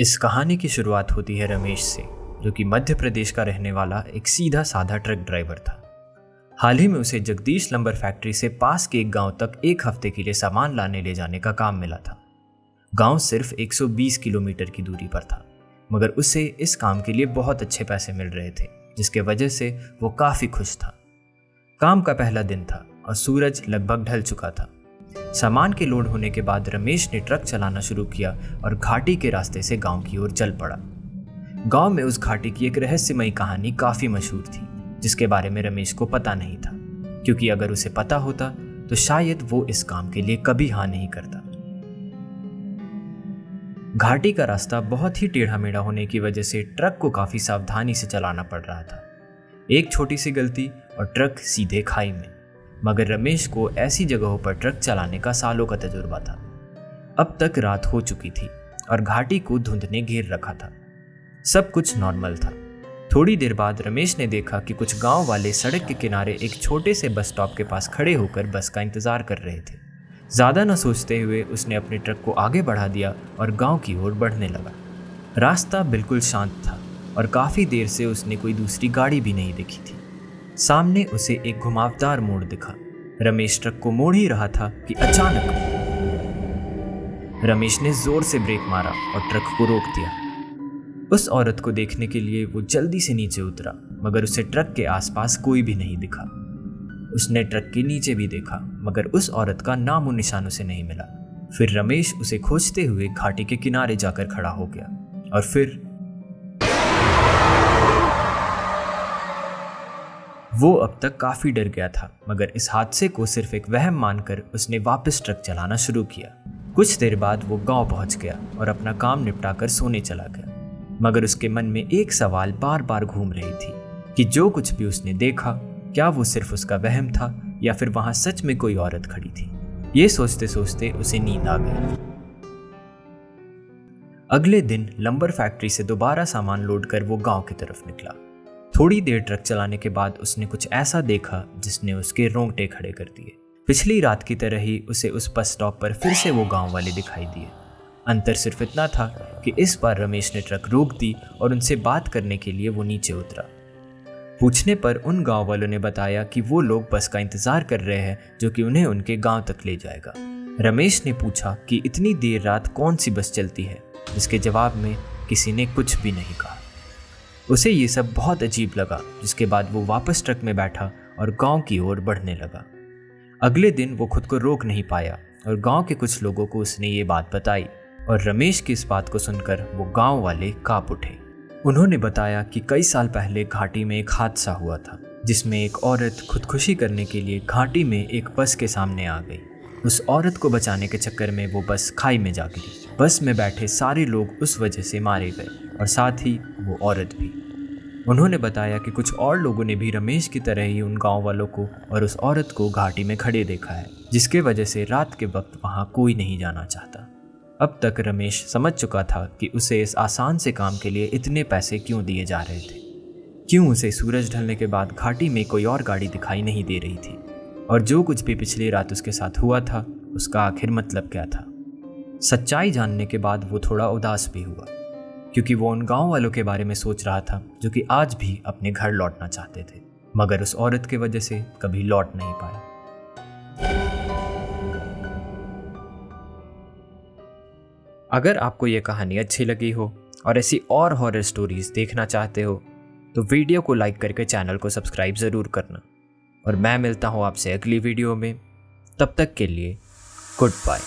इस कहानी की शुरुआत होती है रमेश से, जो कि मध्य प्रदेश का रहने वाला एक सीधा साधा ट्रक ड्राइवर था। हाल ही में उसे जगदीश लंबर फैक्ट्री से पास के एक गांव तक एक हफ्ते के लिए सामान लाने ले जाने का काम मिला था। गांव सिर्फ 120 किलोमीटर की दूरी पर था, मगर उसे इस काम के लिए बहुत अच्छे पैसे मिल रहे थे, जिसके वजह से वो काफ़ी खुश था। काम का पहला दिन था और सूरज लगभग ढल चुका था। सामान के लोड होने के बाद रमेश ने ट्रक चलाना शुरू किया और घाटी के रास्ते से गांव की ओर चल पड़ा। गांव में उस घाटी की एक रहस्यमयी कहानी काफ़ी मशहूर थी, जिसके बारे में रमेश को पता नहीं था, क्योंकि अगर उसे पता होता तो शायद वो इस काम के लिए कभी हाँ नहीं करता। घाटी का रास्ता बहुत ही टेढ़ा मेढ़ा होने की वजह से ट्रक को काफ़ी सावधानी से चलाना पड़ रहा था। एक छोटी सी गलती और ट्रक सीधे खाई में। मगर रमेश को ऐसी जगहों पर ट्रक चलाने का सालों का तजुर्बा था। अब तक रात हो चुकी थी और घाटी को धुंध ने घेर रखा था। सब कुछ नॉर्मल था। थोड़ी देर बाद रमेश ने देखा कि कुछ गांव वाले सड़क के किनारे एक छोटे से बस स्टॉप के पास खड़े होकर बस का इंतजार कर रहे थे। ज़्यादा न सोचते हुए उसने अपने ट्रक को आगे बढ़ा दिया और गांव की ओर बढ़ने लगा। रास्ता बिल्कुल शांत था और काफ़ी देर से उसने कोई दूसरी गाड़ी भी नहीं देखी थी। सामने उसे एक घुमावदार मोड़ दिखा। रमेश ट्रक को मोड़ ही रहा था कि अचानक रमेश ने जोर से ब्रेक मारा और ट्रक को रोक दिया। उस औरत को देखने के लिए वो जल्दी से नीचे उतरा, मगर उसे ट्रक के आसपास कोई भी नहीं दिखा। उसने ट्रक के नीचे भी देखा, मगर उस औरत का नामो निशान उसे नहीं मिला। फिर रमेश उसे खोजते हुए घाटी के किनारे जाकर खड़ा हो गया और फिर वो अब तक काफ़ी डर गया था, मगर इस हादसे को सिर्फ एक वहम मानकर उसने वापस ट्रक चलाना शुरू किया। कुछ देर बाद वो गांव पहुंच गया और अपना काम निपटाकर सोने चला गया, मगर उसके मन में एक सवाल बार बार घूम रही थी कि जो कुछ भी उसने देखा, क्या वो सिर्फ उसका वहम था या फिर वहां सच में कोई औरत खड़ी थी। ये सोचते सोचते उसे नींद आ गई। अगले दिन लंबर फैक्ट्री से दोबारा सामान लोड कर वो गाँव की तरफ निकला। थोड़ी देर ट्रक चलाने के बाद उसने कुछ ऐसा देखा जिसने उसके रोंगटे खड़े कर दिए। पिछली रात की तरह ही उसे उस बस स्टॉप पर फिर से वो गांव वाले दिखाई दिए। अंतर सिर्फ इतना था कि इस बार रमेश ने ट्रक रोक दी और उनसे बात करने के लिए वो नीचे उतरा। पूछने पर उन गांव वालों ने बताया कि वो लोग बस का इंतजार कर रहे हैं, जो कि उन्हें उनके गांव तक ले जाएगा। रमेश ने पूछा कि इतनी देर रात कौन सी बस चलती है, जिसके जवाब में किसी ने कुछ भी नहीं कहा। उसे ये सब बहुत अजीब लगा, जिसके बाद वो वापस ट्रक में बैठा और गांव की ओर बढ़ने लगा। अगले दिन वो खुद को रोक नहीं पाया और गांव के कुछ लोगों को उसने ये बात बताई, और रमेश की इस बात को सुनकर वो गांव वाले कांप उठे। उन्होंने बताया कि कई साल पहले घाटी में एक हादसा हुआ था, जिसमें एक औरत खुदकुशी करने के लिए घाटी में एक बस के सामने आ गई। उस औरत को बचाने के चक्कर में वो बस खाई में जा गिरी। बस में बैठे सारे लोग उस वजह से मारे गए और साथ ही वो औरत भी। उन्होंने बताया कि कुछ और लोगों ने भी रमेश की तरह ही उन गांव वालों को और उस औरत को घाटी में खड़े देखा है, जिसके वजह से रात के वक्त वहां कोई नहीं जाना चाहता। अब तक रमेश समझ चुका था कि उसे इस आसान से काम के लिए इतने पैसे क्यों दिए जा रहे थे। क्यों उसे सूरज ढलने के बाद घाटी में कोई और गाड़ी दिखाई नहीं दे रही थी, और जो कुछ भी पिछली रात उसके साथ हुआ था उसका आखिर मतलब क्या था। सच्चाई जानने के बाद वो थोड़ा उदास भी हुआ, क्योंकि वो उन गांव वालों के बारे में सोच रहा था जो कि आज भी अपने घर लौटना चाहते थे, मगर उस औरत की वजह से कभी लौट नहीं पाए। अगर आपको ये कहानी अच्छी लगी हो और ऐसी और हॉरर स्टोरीज देखना चाहते हो तो वीडियो को लाइक करके चैनल को सब्सक्राइब ज़रूर करना, और मैं मिलता हूँ आपसे अगली वीडियो में। तब तक के लिए गुड बाय।